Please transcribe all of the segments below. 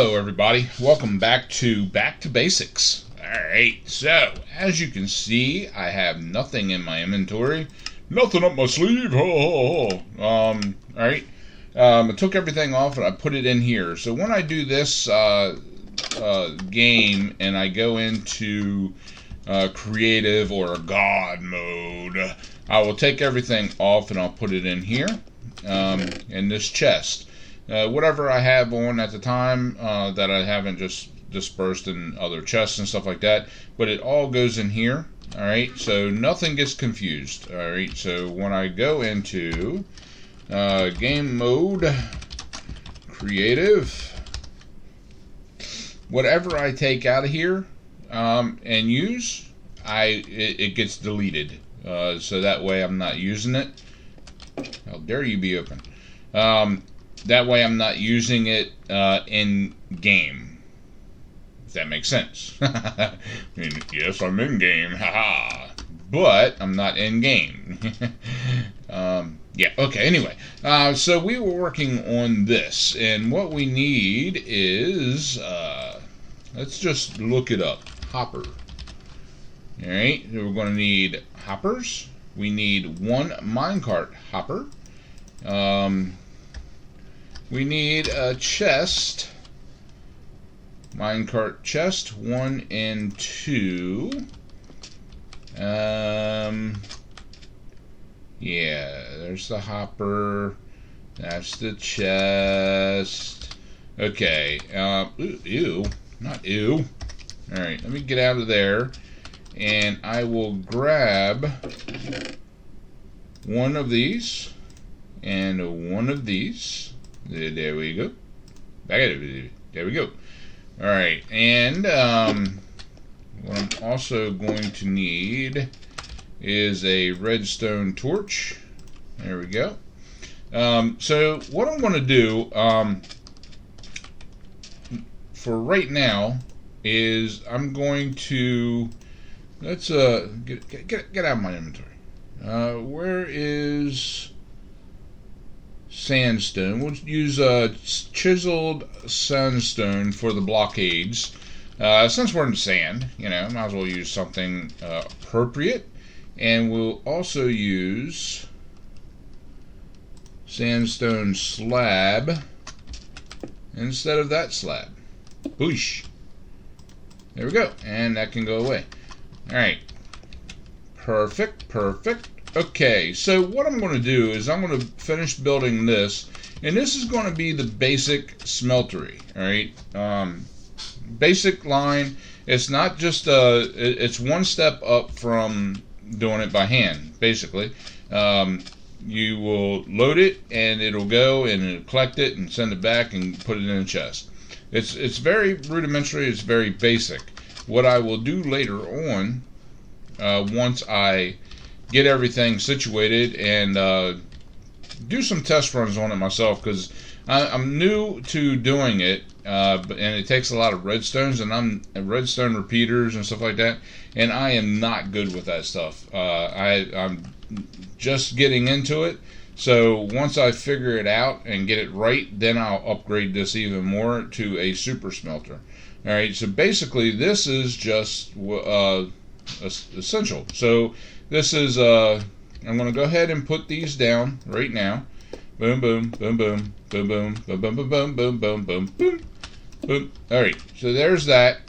Hello everybody, welcome back to Basics. Alright, so as you can see, I have nothing in my inventory. Nothing up my sleeve. Alright, I took everything off and I put it in here. So when I do this game and I go into creative or God mode, I will take everything off and I'll put it in here, in this chest. Whatever I have on at the time that I haven't just dispersed in other chests and stuff like that, but it all goes in here. Alright, so nothing gets confused. Alright, so when I go into game mode, creative, whatever I take out of here and use, it gets deleted. So that way I'm not using it. How dare you be open? That way I'm not using it in game. If that makes sense. I mean, yes, I'm in game, haha. But I'm not in game. Yeah, okay, anyway. So we were working on this, and what we need is, let's just look it up. Hopper. Alright, so we're going to need hoppers. We need one minecart hopper. We need a chest, minecart chest, 1 and 2. Yeah, there's the hopper. That's the chest. Okay. Ew, not ew. All right, let me get out of there, and I will grab one of these and one of these. There we go. There we go. Alright, and what I'm also going to need is a redstone torch. There we go. So what I'm going to do for right now is I'm going to, let's get out of my inventory. Where is sandstone? We'll use chiseled sandstone for the blockades. Since we're in sand, might as well use something appropriate. And we'll also use sandstone slab instead of that slab. Boosh. There we go. And that can go away. Alright. Perfect. Okay, so what I'm going to do is I'm going to finish building this, and this is going to be the basic smeltery. Alright, basic line. It's not just it's one step up from doing it by hand. Basically, you will load it, and it'll go and it'll collect it and send it back and put it in a chest. It's very rudimentary. It's very basic. What I will do later on, once I get everything situated and do some test runs on it myself, because I'm new to doing it, and it takes a lot of redstones, and I'm redstone repeaters and stuff like that, and I am not good with that stuff. I'm just getting into it, so once I figure it out and get it right, then I'll upgrade this even more to a super smelter. Alright, so basically this is just essential. So this is, I'm going to go ahead and put these down right now. Boom, boom, boom, boom, boom, boom, boom, boom, boom, boom, boom, boom, boom, boom, boom. Alright, so there's that.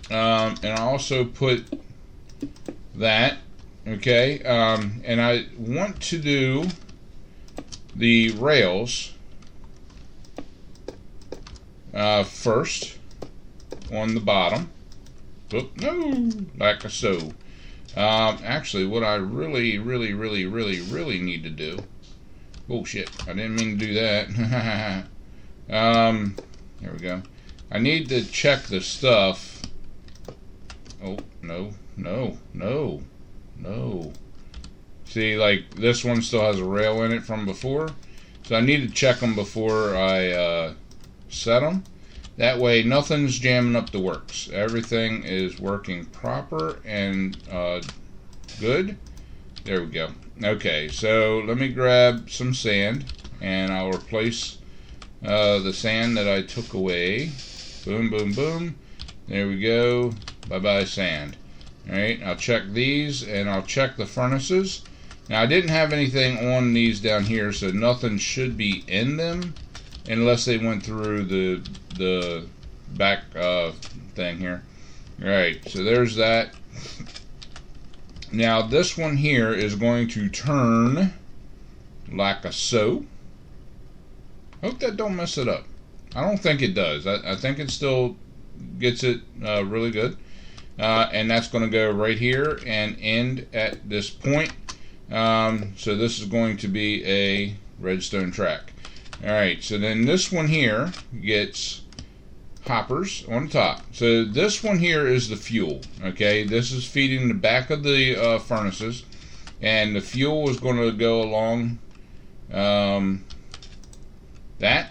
And I also put that, okay, and I want to do the rails first on the bottom. Oop, no, like so. Actually, what I really need to do. Oh shit! I didn't mean to do that. There we go. I need to check the stuff. Oh no! See, like this one still has a rail in it from before, so I need to check them before I set them. That way nothing's jamming up the works. Everything is working proper and good. There we go. Okay, so let me grab some sand and I'll replace the sand that I took away. Boom, boom, boom. There we go. Bye-bye sand. Alright, I'll check these and I'll check the furnaces. Now I didn't have anything on these down here, so nothing should be in them unless they went through the back thing here. Alright, so there's that. Now this one here is going to turn like a so. Hope that don't mess it up. I don't think it does. I think it still gets it really good. And that's going to go right here and end at this point. So this is going to be a redstone track. Alright, so then this one here gets hoppers on top. So this one here is the fuel. Okay, this is feeding the back of the furnaces, and the fuel is going to go along that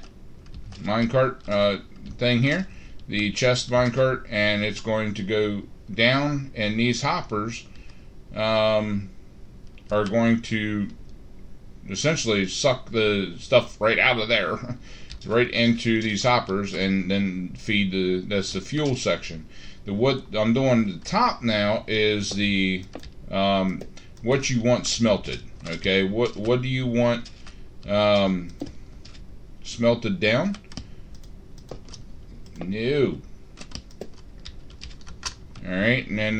minecart thing here, the chest minecart, and it's going to go down, and these hoppers are going to essentially suck the stuff right out of there right into these hoppers and then feed that's the fuel section. What I'm doing at the top now is the what you want smelted. Okay, what do you want smelted down? No. Alright, and then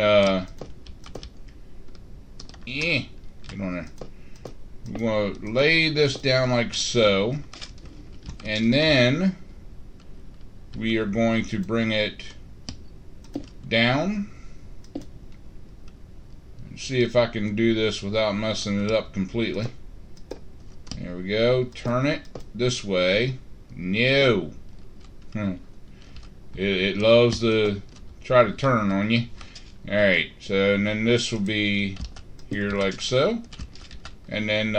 get on there. We're going to lay this down like so, and then we are going to bring it down. Let's see if I can do this without messing it up completely. There we go. Turn it this way. No. It loves to try to turn on you. Alright, so and then this will be here like so. And then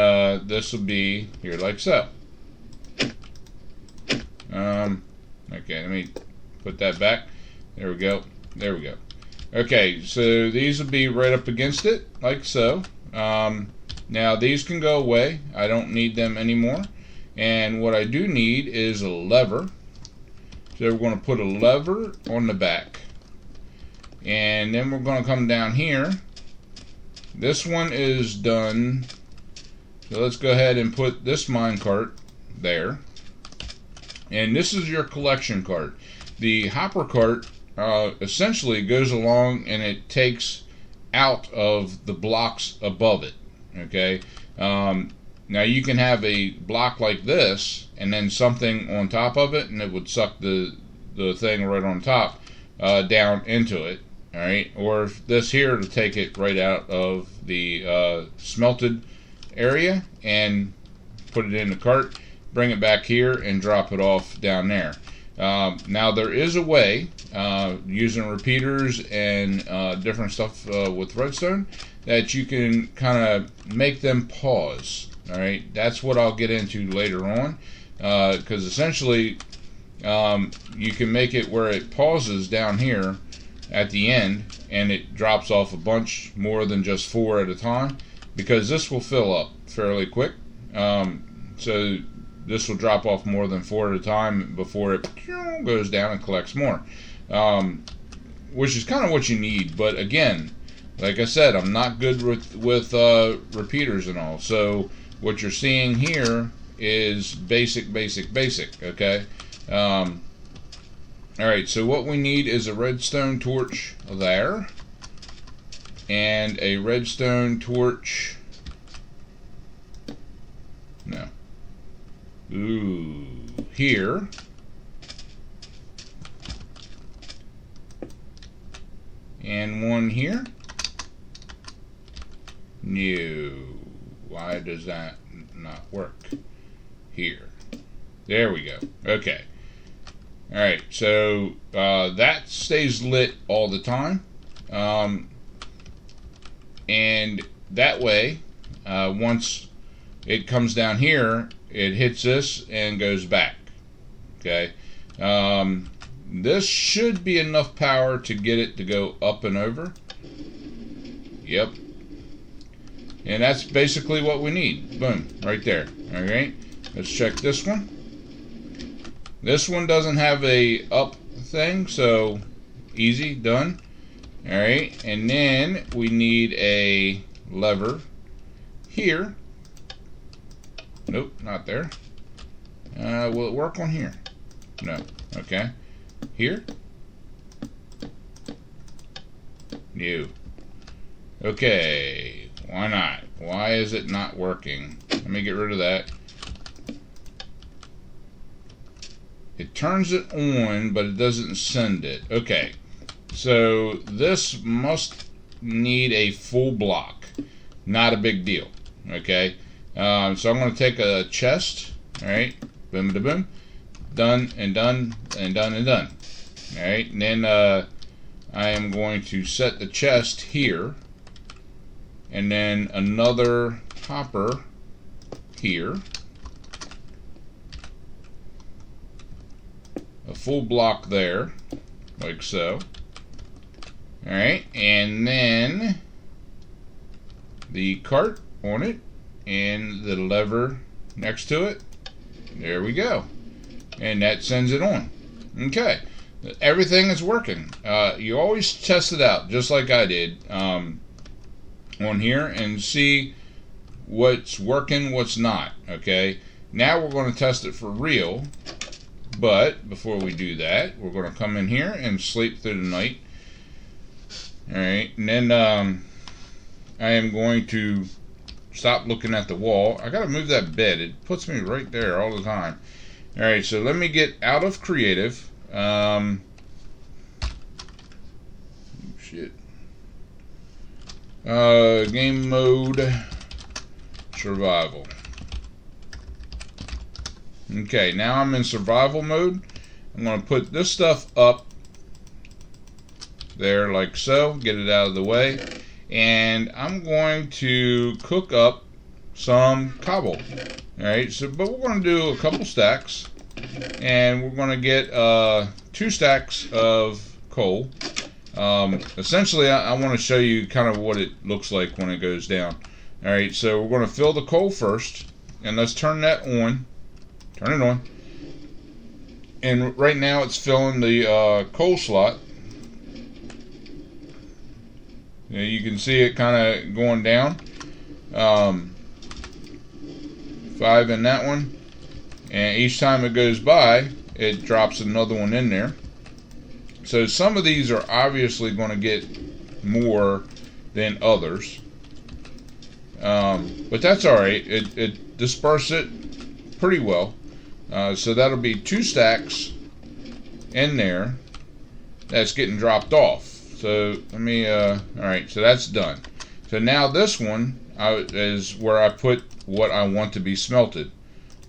this will be here like so. Okay, let me put that back. There we go. There we go. Okay, so these will be right up against it, like so. Now these can go away. I don't need them anymore. And what I do need is a lever. So we're going to put a lever on the back. And then we're going to come down here. This one is done. So let's go ahead and put this minecart there. And this is your collection cart. The hopper cart essentially goes along and it takes out of the blocks above it. Okay. Now you can have a block like this and then something on top of it, and it would suck the thing right on top down into it. All right. Or this here to take it right out of the smelted area and put it in the cart, bring it back here and drop it off down there. Now there is a way using repeaters and different stuff with redstone that you can kind of make them pause. Alright, that's what I'll get into later on, because essentially you can make it where it pauses down here at the end and it drops off a bunch more than just 4 at a time, because this will fill up fairly quick. So this will drop off more than 4 at a time before it goes down and collects more, which is kind of what you need. But again, like I said, I'm not good with repeaters and all. So what you're seeing here is basic. Okay. Alright, so what we need is a redstone torch there, and a redstone torch. No. Ooh, here. And one here. No. Why does that not work? Here. There we go. Okay. Alright, so that stays lit all the time. And that way, once it comes down here, it hits this and goes back. Okay. This should be enough power to get it to go up and over. Yep. And that's basically what we need. Boom. Right there. Alright. Let's check this one. This one doesn't have a up thing, so easy, done. Alright, and then we need a lever here. Nope, not there. Will it work on here? No. Okay. Here? No. Okay. Why not? Why is it not working? Let me get rid of that. It turns it on, but it doesn't send it. Okay. So this must need a full block. Not a big deal. Okay. So I'm going to take a chest. Alright. Boom, da boom. Done and done and done and done. Alright. And then I am going to set the chest here. And then another hopper here. A full block there. Like so. Alright. And then the cart on it. And the lever next to it. There we go. And that sends it on. Okay. Everything is working. You always test it out, just like I did on here, and see what's working, what's not. Okay. Now we're going to test it for real. But before we do that, we're going to come in here and sleep through the night. Alright. And then I am going to stop looking at the wall. I gotta move that bed. It puts me right there all the time. Alright, so let me get out of creative. Shit. Game mode. Survival. Okay, now I'm in survival mode. I'm gonna put this stuff up there like so. Get it out of the way. And I'm going to cook up some cobble. Alright, so but we're going to do a couple stacks. And we're going to get 2 stacks of coal. Essentially, I want to show you kind of what it looks like when it goes down. Alright, so we're going to fill the coal first. And let's turn that on. Turn it on. And right now it's filling the coal slot. You can see it kind of going down. 5 in that one. And each time it goes by, it drops another one in there. So some of these are obviously going to get more than others. But that's alright. It disperses it pretty well. So that'll be 2 stacks in there that's getting dropped off. So let me, alright, so that's done. So now this one is where I put what I want to be smelted.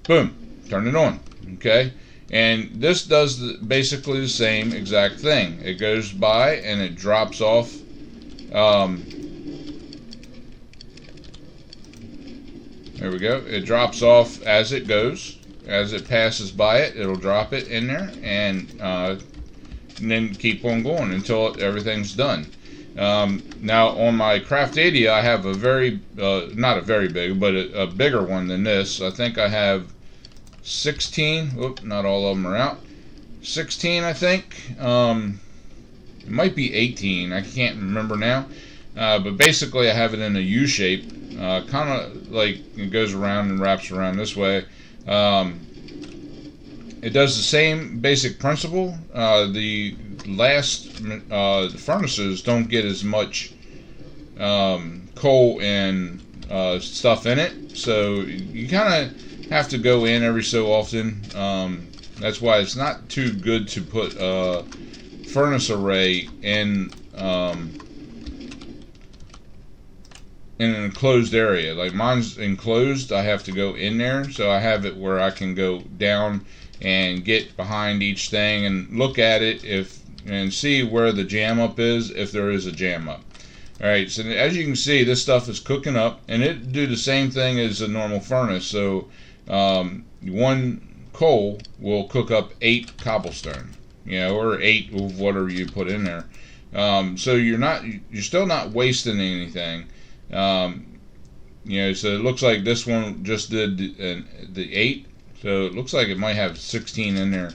Boom, turn it on, okay? And this does basically the same exact thing. It goes by and it drops off, there we go. It drops off as it goes. As it passes by it, it'll drop it in there and then keep on going until everything's done. Now on my Craft 80, I have a very, not a very big, but a bigger one than this. I think I have 16. Oop, not all of them are out. 16, I think. It might be 18. I can't remember now. But basically, I have it in a U shape, kind of like it goes around and wraps around this way. It does the same basic principle. The last furnaces don't get as much coal and stuff in it, so you kind of have to go in every so often. That's why it's not too good to put a furnace array in an enclosed area. Like mine's enclosed, I have to go in there, so I have it where I can go down and get behind each thing and look at it and see where the jam up is, if there is a jam up. Alright, so as you can see, this stuff is cooking up, and it do the same thing as a normal furnace. So 1 coal will cook up 8 cobblestone, or 8 of whatever you put in there. So you're still not wasting anything. So it looks like this one just did the 8. So it looks like it might have 16 in there.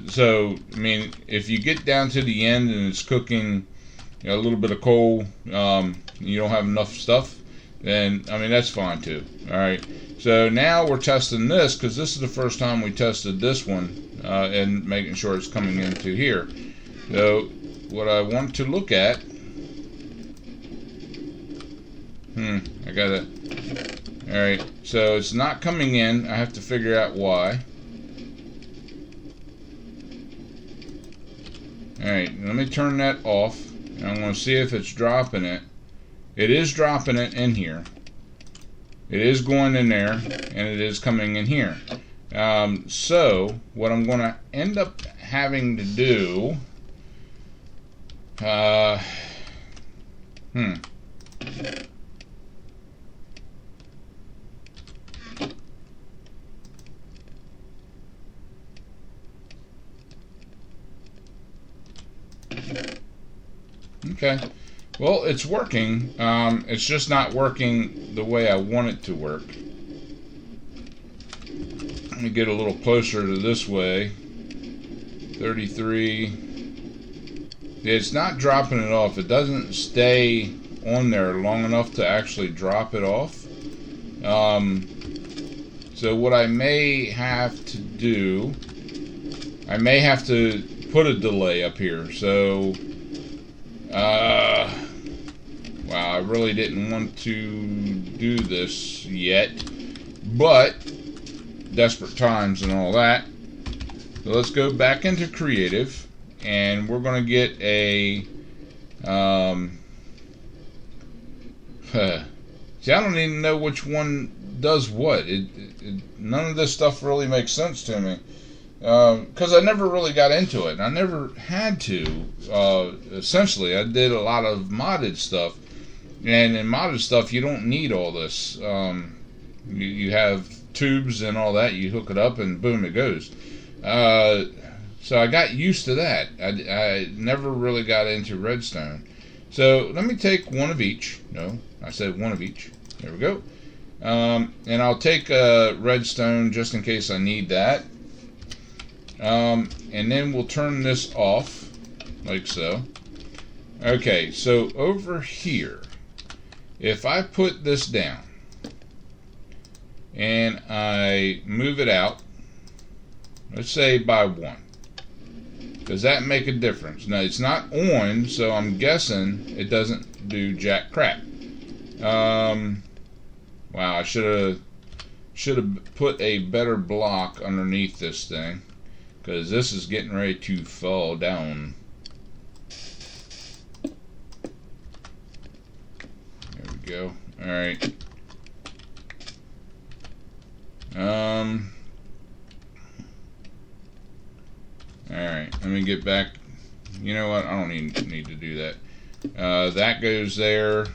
So, I mean, if you get down to the end and it's cooking, you know, a little bit of coal, you don't have enough stuff, then, I mean, that's fine too. Alright, so now we're testing this, because this is the first time we tested this one, and making sure it's coming into here. So, what I want to look at, I gotta, alright, so it's not coming in. I have to figure out why. Alright, let me turn that off. And I'm going to see if it's dropping it. It is dropping it in here. It is going in there, and it is coming in here. So, what I'm going to end up having to do... Okay, well, it's working. It's just not working the way I want it to work. Let me get a little closer to this way. 33. It's not dropping it off. It doesn't stay on there long enough to actually drop it off. So what I may have to do, I may have to put a delay up here. So wow, I really didn't want to do this yet, but desperate times and all that. So let's go back into creative, and we're going to get a see, I don't even know which one does what. None of this stuff really makes sense to me. Because I never really got into it. I never had to. Essentially, I did a lot of modded stuff. And in modded stuff, you don't need all this. You have tubes and all that. You hook it up and boom, it goes. So I got used to that. I never really got into redstone. So let me take one of each. No, I said one of each. There we go. And I'll take redstone just in case I need that. And then we'll turn this off, like so. Okay, so over here, if I put this down, and I move it out, let's say by 1, does that make a difference? Now, it's not on, so I'm guessing it doesn't do jack crap. Wow, I should have put a better block underneath this thing, because this is getting ready to fall down. There we go. Alright. Alright, let me get back. You know what? I don't even need to do that. That goes there.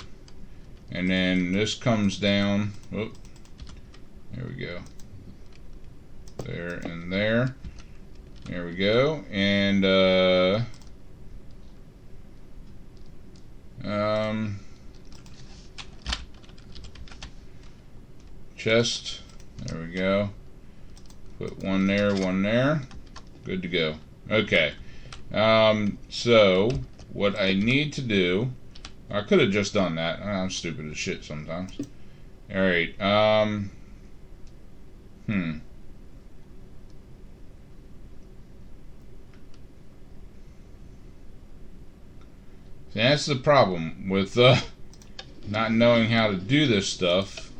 And then this comes down. Oh, there we go. There and there. There we go. And chest. There we go. Put one there, one there. Good to go. Okay. So what I need to do, I could have just done that. I'm stupid as shit sometimes. Alright, That's the problem with not knowing how to do this stuff.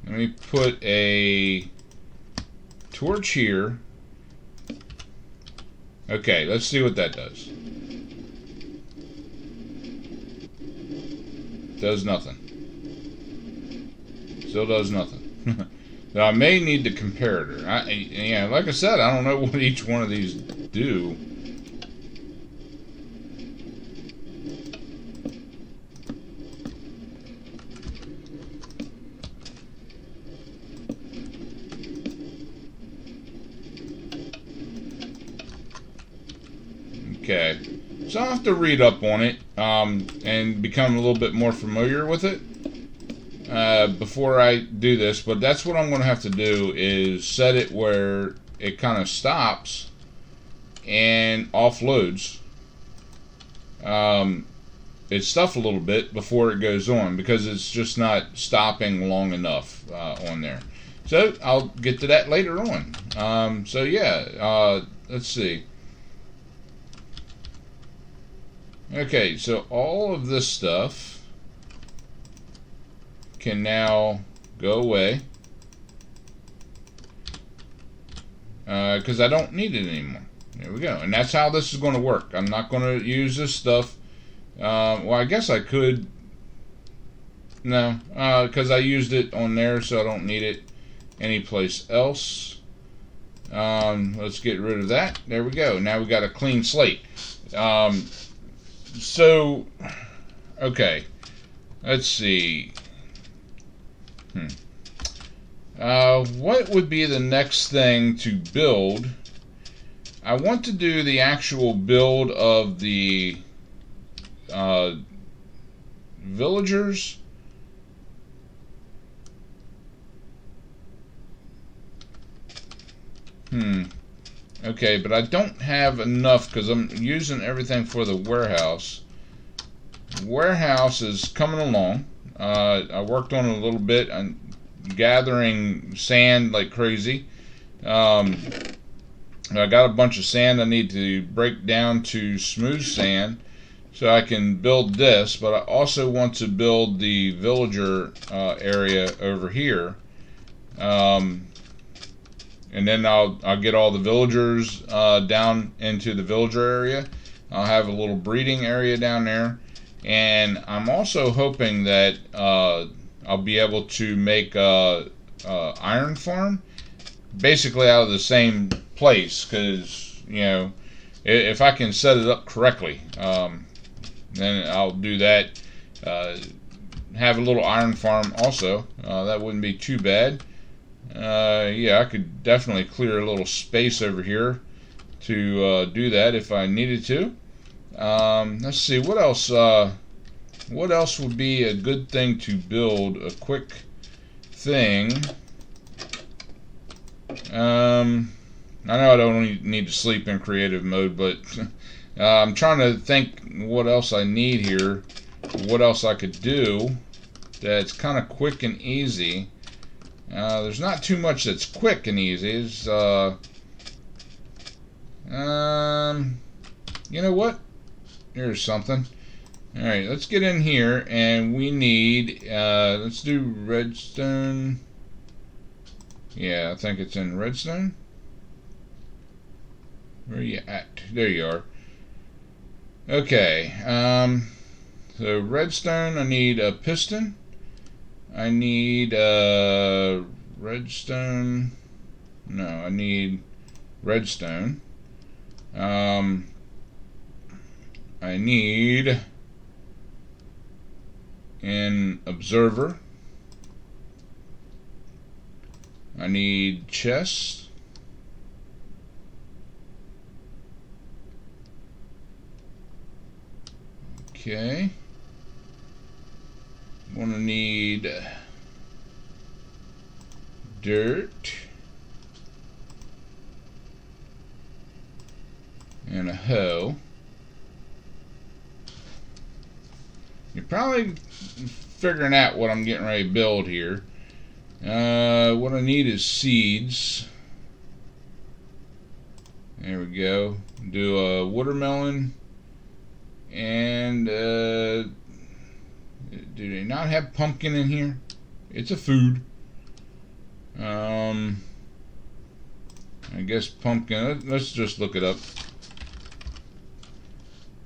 Let me put a torch here. Okay, let's see what that does. Does nothing. Still does nothing. So I may need the comparator. Yeah, like I said, I don't know what each one of these do. Okay, so I'll have to read up on it and become a little bit more familiar with it. before I do this, but that's what I'm going to have to do, is set it where it kind of stops and offloads its stuff a little bit before it goes on, because it's just not stopping long enough on there. So I'll get to that later on. So yeah, let's see. Okay, so all of this stuff can now go away because I don't need it anymore. There we go. And that's how this is going to work. I'm not going to use this stuff. Well, I guess I could. No, because I used it on there, so I don't need it anyplace else. Let's get rid of that. There we go. Now we got a clean slate. So, okay. Let's see. What would be the next thing to build? I want to do the actual build of the villagers. Okay, but I don't have enough because I'm using everything for the warehouse. Warehouse is coming along. I worked on it a little bit. I'm gathering sand like crazy. I got a bunch of sand I need to break down to smooth sand so I can build this, but I also want to build the villager area over here. And then I'll get all the villagers down into the villager area. I'll have a little breeding area down there. And I'm also hoping that I'll be able to make a iron farm basically out of the same place, because, you know, if I can set it up correctly, then I'll do that. Have a little iron farm also. That wouldn't be too bad. Yeah, I could definitely clear a little space over here to do that if I needed to. Let's see, what else? What else would be a good thing to build? A quick thing. I know I don't need to sleep in creative mode, but I'm trying to think what else I need here. What else I could do that's kind of quick and easy. There's not too much that's quick and easy. It's, you know what? Here's something. Alright, let's get in here, and we need, let's do redstone. Yeah, I think it's in redstone. Where are you at? There you are. Okay, so redstone, I need a piston. I need redstone. No, I need redstone. I need an observer. I need chest. Okay. I'm gonna need dirt and a hoe. You're probably figuring out what I'm getting ready to build here. What I need is seeds. There we go. Do a watermelon. And do they not have pumpkin in here? It's a food. I guess pumpkin. Let's just look it up.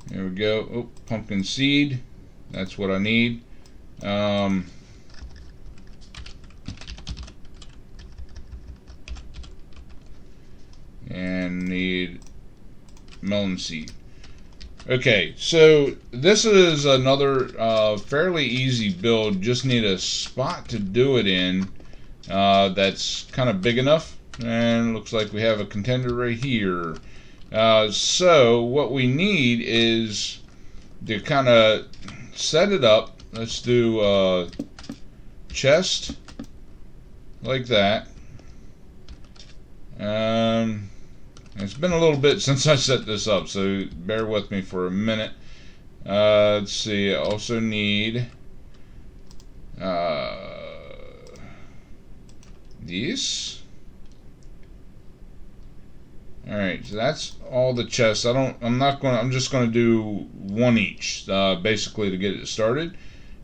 There we go. Oh, pumpkin seed. That's what I need. And need melon seed. Okay, so this is another fairly easy build. Just need a spot to do it in that's kind of big enough. And it looks like we have a contender right here. So what we need is to kind of set it up. Let's do chest like that. It's been a little bit since I set this up, so bear with me for a minute. Let's see, I also need these. Alright, so that's all the chests. I'm just gonna do one each, basically, to get it started.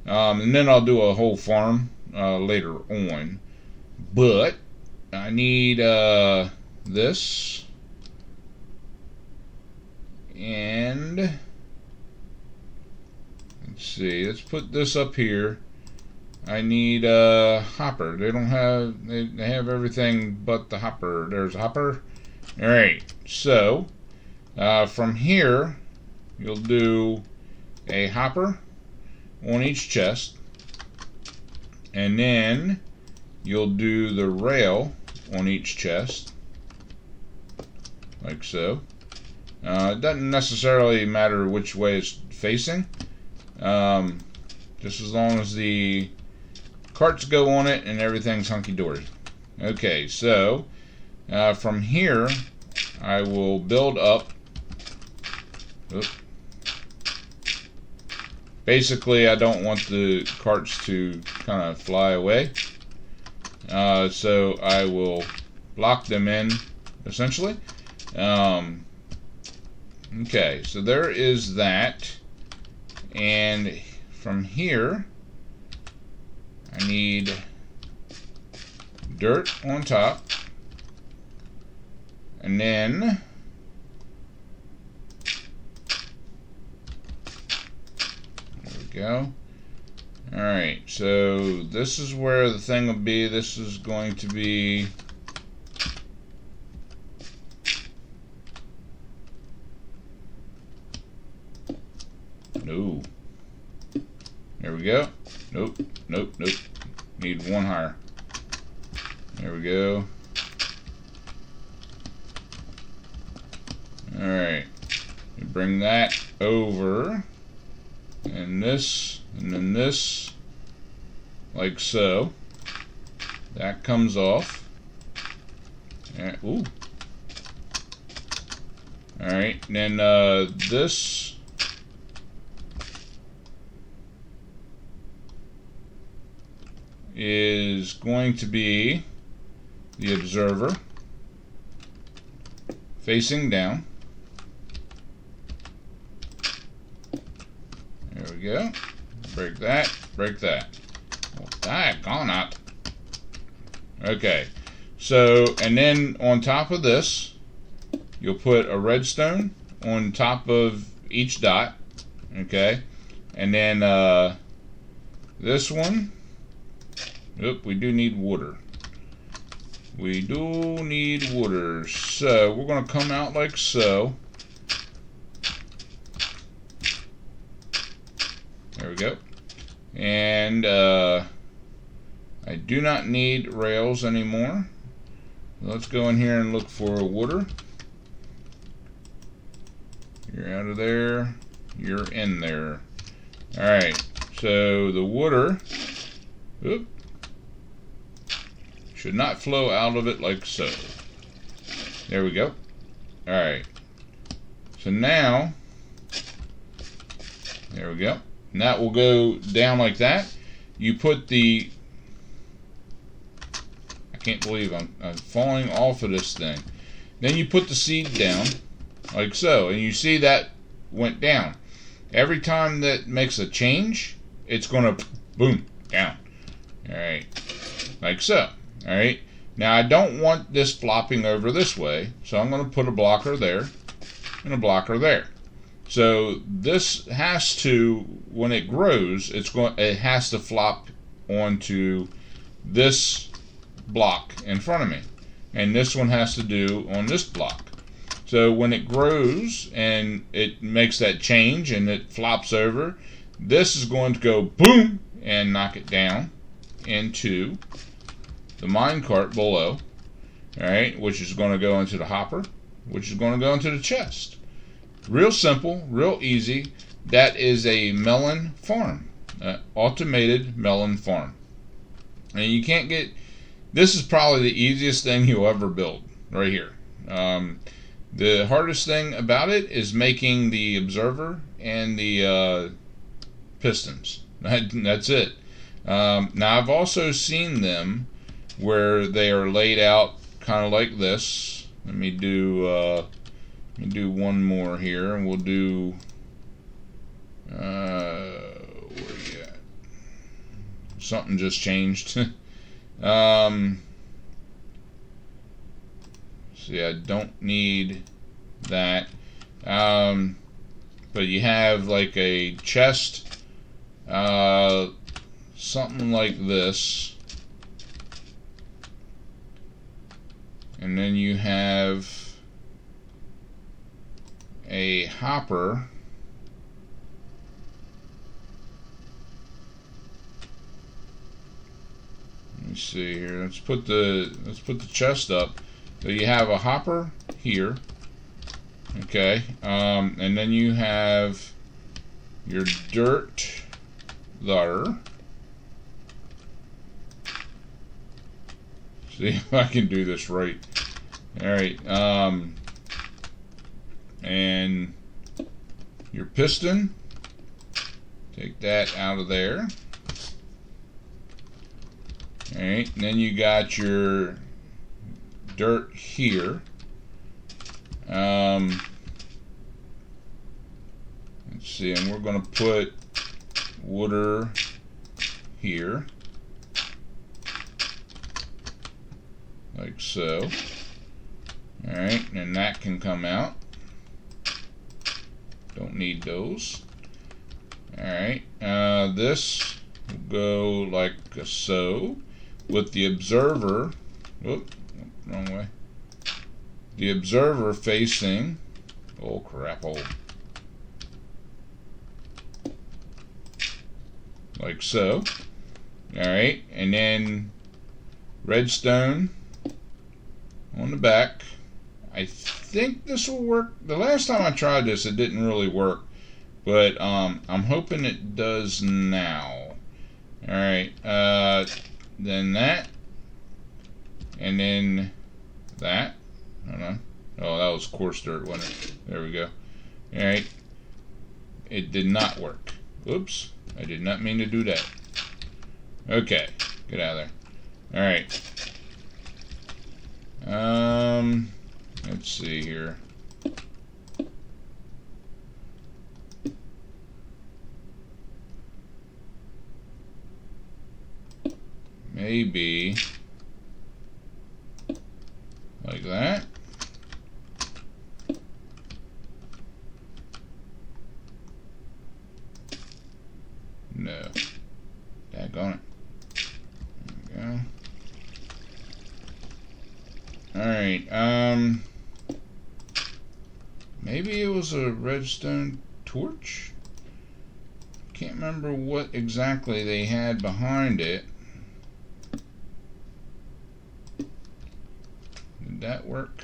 And then I'll do a whole farm later on. But I need this, and let's see, let's put this up here. I need a hopper. They have everything but the hopper. There's a hopper. Alright, so from here you'll do a hopper on each chest, and then you'll do the rail on each chest, like so. It doesn't necessarily matter which way it's facing, just as long as the carts go on it and everything's hunky-dory. Okay, so from here I will build up. Basically, I don't want the carts to kind of fly away, so I will block them in, essentially. Okay, so there is that, and from here I need dirt on top, and then go. Alright, so this is where the thing will be. This is going to be no. There we go. Nope, nope, nope. Need one higher. There we go. Alright. Bring that over. And this, and then this, like so. That comes off. And, ooh. Alright, then this is going to be the observer facing down. There we go. Break that, break that. Well, daggone it. Okay, so, and then on top of this, you'll put a redstone on top of each dot, okay? And then this one, oop, we do need water. We do need water, so we're going to come out like so. There we go. And I do not need rails anymore. Let's go in here and look for water. You're out of there. You're in there. Alright, so the water should not flow out of it like so. There we go. Alright. So now, there we go. And that will go down like that. You put the, I can't believe I'm falling off of this thing. Then you put the seed down like so, and you see that went down. Every time that makes a change, it's going to boom down. Alright, like so. Alright, now I don't want this flopping over this way, so I'm going to put a blocker there and a blocker there. So this has to, when it grows, it has to flop onto this block in front of me, and this one has to do on this block. So when it grows and it makes that change and it flops over, this is going to go boom and knock it down into the minecart below, alright, which is going to go into the hopper, which is going to go into the chest. Real simple, real easy. That is a melon farm, automated melon farm. And you can't get, this is probably the easiest thing you'll ever build right here. The hardest thing about it is making the observer and the pistons. That's it. Now I've also seen them where they are laid out kind of like this. Let me do one more here, and we'll do where you at? Something just changed. See, I don't need that. But you have like a chest, something like this, and then you have a hopper. Let me see here. Let's put the chest up. So you have a hopper here, okay, and then you have your dirt there. See if I can do this right. All right, and your piston. Take that out of there. All right, and then you got your dirt here. Let's see, and we're going to put water here, like so. All right, and that can come out. Don't need those. All right, this will go like so, with the observer. Whoop, wrong way. The observer facing. Oh crap! Oh, like so. All right, and then redstone on the back. I think this will work. The last time I tried this, it didn't really work, but I'm hoping it does now. All right, then that, and then that. Hold on. Oh, that was coarse dirt, wasn't it? There we go. All right, it did not work. Oops, I did not mean to do that. Okay, get out of there. All right. Let's see here. Maybe like that. No. Daggone it. There we go. Alright, maybe it was a redstone torch? Can't remember what exactly they had behind it. Did that work?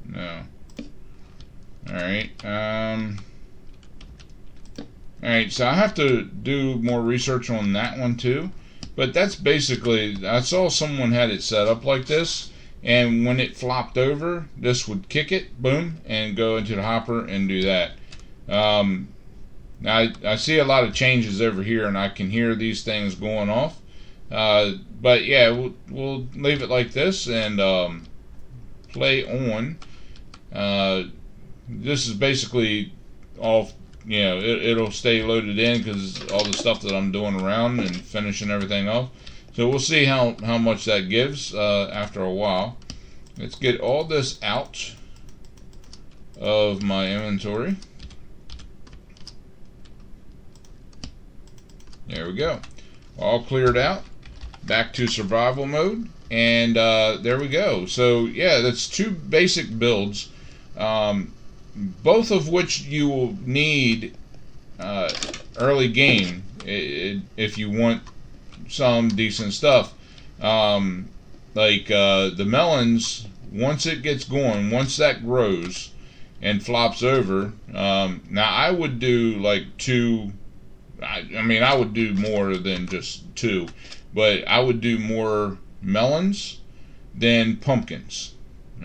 No. Alright, alright, so I have to do more research on that one too. But that's basically, I saw someone had it set up like this, and when it flopped over, this would kick it, boom, and go into the hopper and do that. Now I see a lot of changes over here, and I can hear these things going off. But yeah, we'll leave it like this and play on. This is basically all, you know, it'll stay loaded in because all the stuff that I'm doing around and finishing everything off. So we'll see how much that gives after a while. Let's get all this out of my inventory. There we go. All cleared out. Back to survival mode. And there we go. So yeah, that's two basic builds. Both of which you will need early game if you want some decent stuff. Like the melons, once it gets going, once that grows and flops over, now I would do like two I mean, I would do more than just 2, but I would do more melons than pumpkins.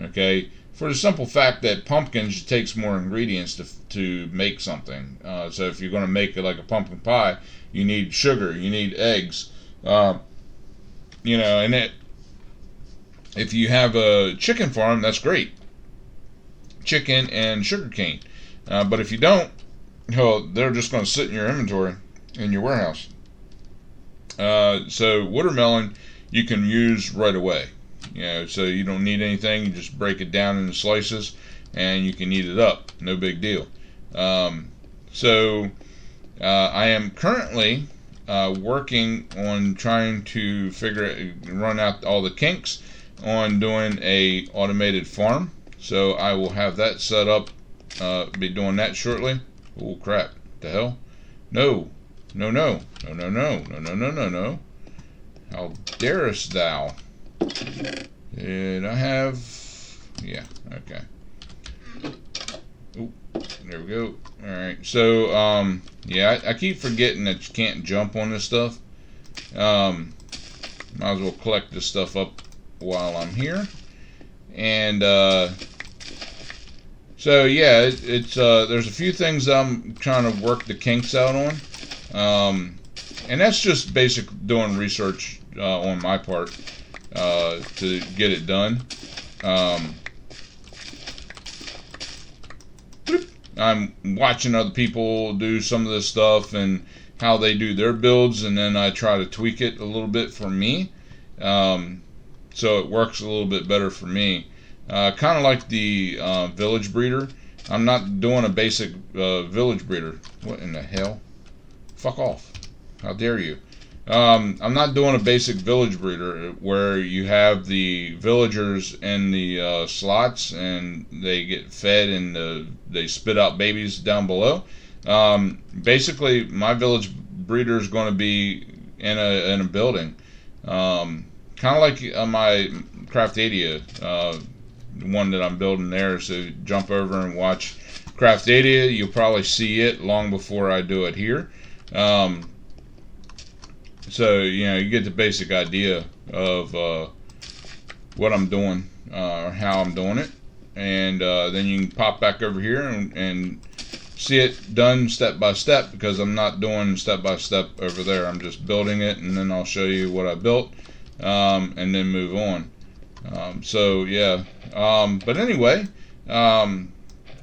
Okay, for the simple fact that pumpkins takes more ingredients to make something. So if you're going to make it like a pumpkin pie, you need sugar, you need eggs, and if you have a chicken farm, that's great. Chicken and sugar cane. But if you don't, they're just going to sit in your inventory in your warehouse. So watermelon you can use right away. So you don't need anything. You just break it down into slices and you can eat it up. No big deal. So I am currently working on trying to run out all the kinks on doing a automated farm. So I will have that set up. Be doing that shortly. Oh crap! The hell? No! No! How darest thou? Did I have? Yeah. Okay. Ooh, there we go. All right. So yeah, I keep forgetting that you can't jump on this stuff. Might as well collect this stuff up while I'm here. And so yeah, it's there's a few things I'm trying to work the kinks out on, and that's just basic doing research on my part to get it done. I'm watching other people do some of this stuff and how they do their builds, and then I try to tweak it a little bit for me, so it works a little bit better for me. Kind of like the village breeder. I'm not doing a basic village breeder. What in the hell? Fuck off. How dare you? I'm not doing a basic village breeder where you have the villagers in the slots and they get fed and they spit out babies down below. Basically, my village breeder is going to be in a building. Kind of like my Craftadia. One that I'm building there, so jump over and watch Craftadia. You'll probably see it long before I do it here. So you get the basic idea of what I'm doing or how I'm doing it, and then you can pop back over here and see it done step by step, because I'm not doing step by step over there. I'm just building it, and then I'll show you what I built, and then move on. So yeah, but anyway,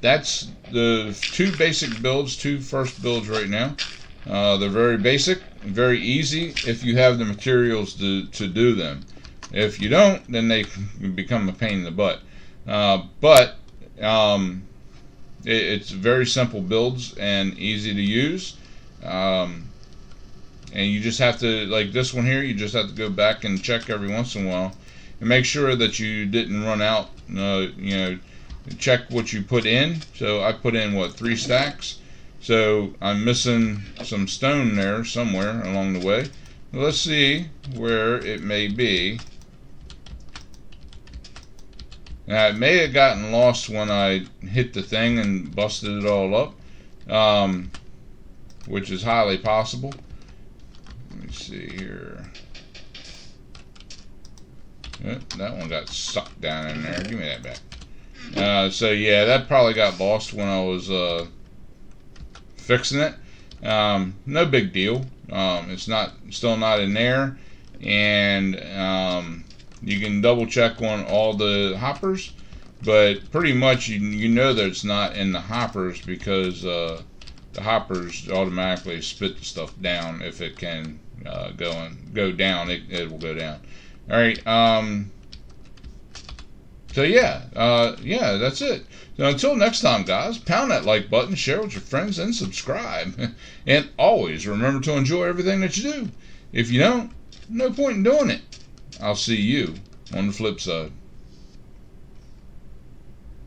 that's the 2 basic builds, 2 first builds right now. They're very basic, very easy if you have the materials to do them. If you don't, then they can become a pain in the butt. But it's very simple builds and easy to use. And you just have to, like this one here, you just have to go back and check every once in a while and make sure that you didn't run out. Check what you put in. So I put in 3 stacks. So I'm missing some stone there somewhere along the way. Let's see where it may be. Now, it may have gotten lost when I hit the thing and busted it all up, which is highly possible. Let me see here. That one got sucked down in there. Give me that back. So yeah, that probably got lost when I was fixing it. No big deal. It's still not in there, and you can double check on all the hoppers, but pretty much you know that it's not in the hoppers, because the hoppers automatically spit the stuff down. If it can go down, it will go down. All right. So yeah, that's it. So until next time, guys, pound that like button, share with your friends, and subscribe. And always remember to enjoy everything that you do. If you don't, no point in doing it. I'll see you on the flip side.